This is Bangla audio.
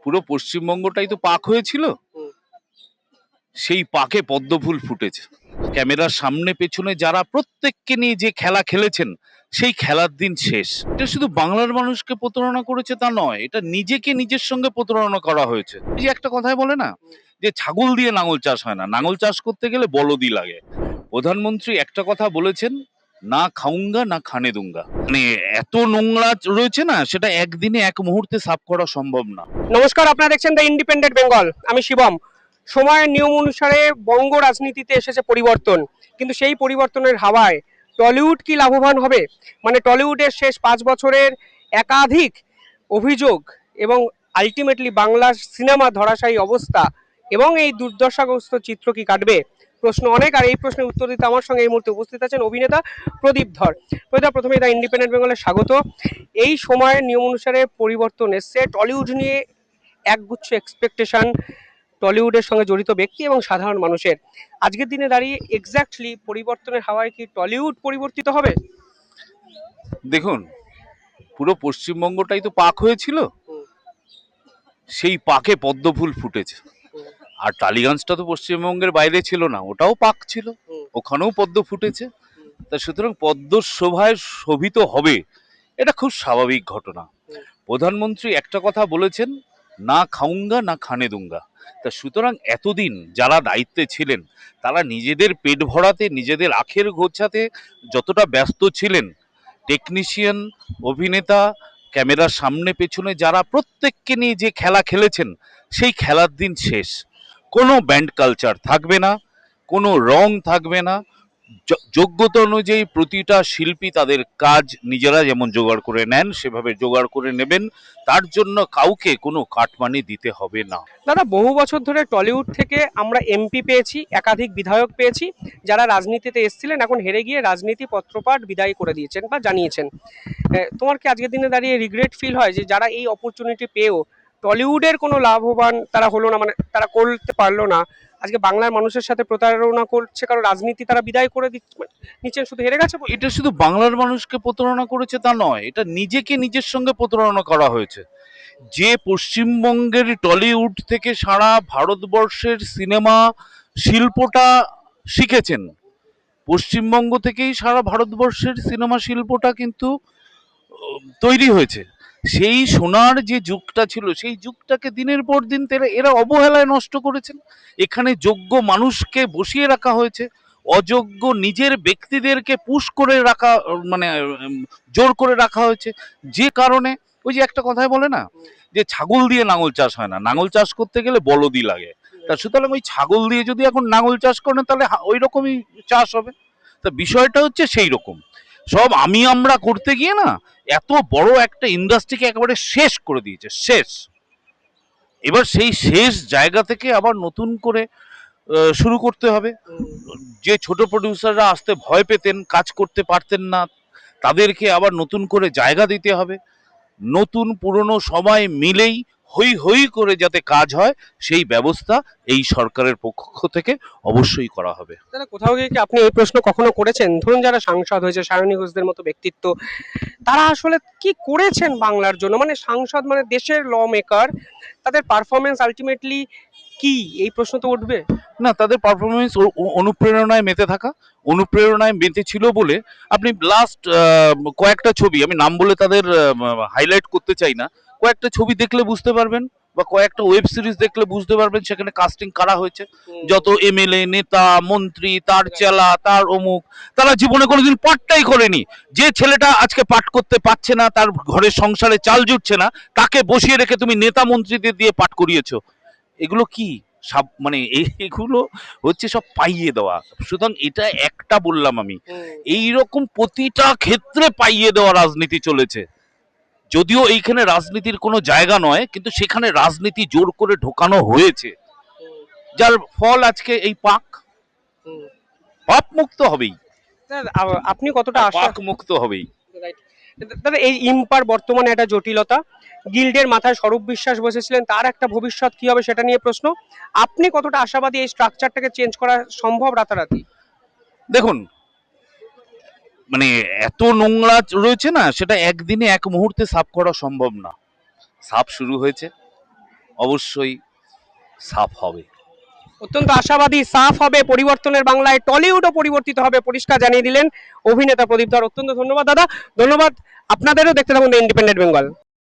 পুরো পশ্চিমবঙ্গটাই তো পাক হয়েছিল, সেই পাকে পদ্মফুল ফুটেছে। ক্যামেরার সামনে পেছনে যারা প্রত্যেককে নিয়ে যে খেলা খেলেছেন, সেই খেলার দিন শেষ। এটা শুধু বাংলার মানুষকে প্রতারণা করেছে তা নয়, এটা নিজেকে নিজের সঙ্গে প্রতারণা করা হয়েছে। এই যে একটা কথায় বলে না, যে ছাগল দিয়ে লাঙল চাষ হয় না, লাঙল চাষ করতে গেলে বলদই লাগে। প্রধানমন্ত্রী একটা কথা বলেছেন, না খাউঙ্গা না খানে দুঙ্গা। মানে এত নোংরা রয়েছে না, সেটা একদিনে এক মুহূর্তে সাফ করা সম্ভব না। নমস্কার, আপনারা দেখছেন দ্য ইন্ডিপেন্ডেন্ট বেঙ্গল। আমি শিবম। সময়ের নিয়ম অনুসারে বঙ্গ রাজনীতিতে এসেছে পরিবর্তন, কিন্তু সেই পরিবর্তনের হাওয়ায় টলিউড কি লাভবান হবে? মানে টলিউডের শেষ 5 বছরের একাধিক অভিযোগ এবং আলটিমেটলি বাংলার সিনেমা ধরাশায়ী অবস্থা এবং এই দুর্দশাগ্রস্ত চিত্র কি কাটবে? প্রশ্ন অনেক, আর এই প্রশ্নের উত্তর দিতে আমার সঙ্গে এই মুহূর্তে উপস্থিত আছেন অভিনেতা প্রদীপ ধর। প্রদীপ, প্রথমে দ্য ইন্ডিপেন্ডেন্ট বেঙ্গলে স্বাগত। এই সময়ের নিয়ম অনুসারে পরিবর্তন এসছে, টলিউড নিয়ে একগুচ্ছ এক্সপেকটেশন টলিউডের সঙ্গে জড়িত ব্যক্তি এবং সাধারণ মানুষের। আজকের দিনে দাঁড়িয়ে এক্স্যাক্টলি পরিবর্তনের হাওয়ায় কি টলিউড পরিবর্তিত হবে? দেখুন, পুরো পশ্চিমবঙ্গটাই তো পাক হয়েছিল, সেই পাকে পদ্মফুল ফুটেছে। আর টালিগঞ্জটা তো পশ্চিমবঙ্গের বাইরে ছিল না, ওটাও পাক ছিল, ওখানেও পদ্ম ফুটেছে। তা সুতরাং পদ্মর শোভায় শোভিত হবে, এটা খুব স্বাভাবিক ঘটনা। প্রধানমন্ত্রী একটা কথা বলেছেন, না খাউঙ্গা না খানে দুঙ্গা। তা সুতরাং এতদিন যারা দায়িত্বে ছিলেন, তারা নিজেদের পেট ভরাতে, নিজেদের আখের গোছাতে যতটা ব্যস্ত ছিলেন, টেকনিশিয়ান, অভিনেতা, ক্যামেরার সামনে পেছনে যারা প্রত্যেককে নিয়ে যে খেলা খেলেছেন, সেই খেলার দিন শেষ। কোনো ব্যান্ড কালচার থাকবে না, কোনো রং থাকবে না। যোগ্যতা অনুযায়ী প্রতিটা শিল্পী তাদের কাজ নিজেরা যেমন জোগাড় করে নেন, সেভাবে জোগাড় করে নেবেন। তার জন্য কাউকে কোনো কাটমানি দিতে হবে না। দাদা, বহু বছর ধরে টলিউড থেকে আমরা এমপি পেয়েছি, একাধিক বিধায়ক পেয়েছি, যারা রাজনীতিতে এসেছিলেন, এখন হেরে গিয়ে রাজনীতি পত্রপাঠ বিদায় করে দিয়েছেন বা জানিয়েছেন। তোমার কি আজকের দিনে দাঁড়িয়ে রিগ্রেট ফিল হয় যে যারা এই অপরচুনিটি পেয়েও টলিউডের কোনো লাভবান তারা হলো না, মানে তারা করতে পারলো না, আজকে বাংলার মানুষের সাথে প্রতারণা করছে, কারণ রাজনীতি তারা বিদায় করে নিচ্ছেন শুধু হেরে গেছে বলে? এটা শুধু বাংলার মানুষকে প্রতারণা করেছে তা নয়, এটা নিজেকে নিজের সঙ্গে প্রতারণা করা হয়েছে। যে পশ্চিমবঙ্গের টলিউড থেকে সারা ভারতবর্ষের সিনেমা শিল্পটা শিখেছেন, পশ্চিমবঙ্গ থেকেই সারা ভারতবর্ষের সিনেমা শিল্পটা কিন্তু তৈরি হয়েছে। সেই সোনার যে যুগটা ছিল, সেই যুগটাকে দিনের পর দিন এরা অবহেলায় নষ্ট করেছেন। এখানে যোগ্য মানুষকে বসিয়ে রাখা হয়েছে, অযোগ্য নিজের ব্যক্তিদেরকে পুশ করে রাখা, মানে জোর করে রাখা হয়েছে। যে কারণে ওই যে একটা কথায় বলে না, যে ছাগল দিয়ে লাঙল চাষ হয় না, লাঙল চাষ করতে গেলে বলদই লাগে। তা সুতরাং ওই ছাগল দিয়ে যদি এখন লাঙল চাষ করেন, তাহলে ওই রকমই চাষ হবে। তা বিষয়টা হচ্ছে সেই রকম, সব আমরা করতে গিয়ে না, এত বড় একটা ইন্ডাস্ট্রিকে একেবারে শেষ করে দিয়েছে, শেষ। এবার সেই শেষ জায়গা থেকে আবার নতুন করে শুরু করতে হবে। যে ছোট প্রডিউসাররা আসতে ভয় পেতেন, কাজ করতে পারতেন না, তাদেরকে আবার নতুন করে জায়গা দিতে হবে। নতুন পুরনো সবাই মিলেই হই হই করে যাতে কাজ হয়, সেই ব্যবস্থা এই সরকারের পক্ষ থেকে অবশ্যই করা হবে। দাদা, কোথাও গিয়ে কি আপনি এই প্রশ্ন কখনো করেছেন, ধরুন যারা সাংসদ হয়েছে, সায়নী ঘোষদের মতো ব্যক্তিত্ব, তারা আসলে কি করেছেন বাংলার জন্য? মানে সাংসদ মানে দেশের ল মেকার, তাদের পারফরমেন্স আলটিমেটলি কি, এই প্রশ্ন তো উঠবে। না, তাদের পারফরমেন্স অনুপ্রেরণায় মেতে থাকা, অনুপ্রেরণায় মেতে ছিল বলে আপনি লাস্ট কয়েকটা ছবি, আমি নাম বলে তাদের হাইলাইট করতে চাই না, কয়েকটা ছবি দেখলে বুঝতে পারবেন, বা কয়েকটা ওয়েব সিরিজ দেখলে বুঝতে পারবেন সেখানে কাস্টিং কারা হয়েছে। যত এমএলএ, নেতা, মন্ত্রী, তার চেলা, তার অমুক, তারা জীবনে কোনোদিন পাঠটাই করেনি। যে ছেলেটা আজকে পাঠ করতে পারছে না, তার ঘরের সংসারে চাল জুটছে না, তাকে বসিয়ে রেখে তুমি নেতা মন্ত্রীদের দিয়ে পাঠ করিয়েছো। এগুলো কি মানে এইগুলো হচ্ছে সব পাইয়ে দেওয়া। সুতরাং এটা একটা বললাম আমি, এই রকম প্রতিটা ক্ষেত্রে পাইয়ে দেওয়া রাজনীতি চলেছে। যদিও এইখানে রাজনীতির কোনো জায়গা নয়, কিন্তু সেখানে রাজনীতি জোর করে ঢোকানো হয়েছে, যার ফল আজকে এই পাক। পাপ মুক্ত হবেই, আপনি কতটা আশা, পাক মুক্ত হবেই। দাদা এই ইম্পার বর্তমানে একটা জটিলতা, গিল্ডের মাথায় স্বরূপ বিশ্বাস বসেছিলেন, তার একটা ভবিষ্যৎ কি হবে সেটা নিয়ে প্রশ্ন। আপনি কতটা আশাবাদী এই স্ট্রাকচারটাকে চেঞ্জ করা সম্ভব রাতারাতি? দেখুন, মানে এত নোংরা রয়েছে না, সেটা একদিনে এক মুহূর্তে সাফ করা সম্ভব না। সাফ শুরু হয়েছে, অবশ্যই সাফ হবে। অত্যন্ত আশাবাদী, সাফ হবে, পরিবর্তনের বাংলায় টলিউডও পরিবর্তিত হবে, পরিষ্কার জানিয়ে দিলেন অভিনেতা প্রদীপ ধর। অত্যন্ত ধন্যবাদ দাদা, ধন্যবাদ আপনাদেরও। দেখতে থাকুন দ্য ইন্ডিপেন্ডেন্ট বেঙ্গল।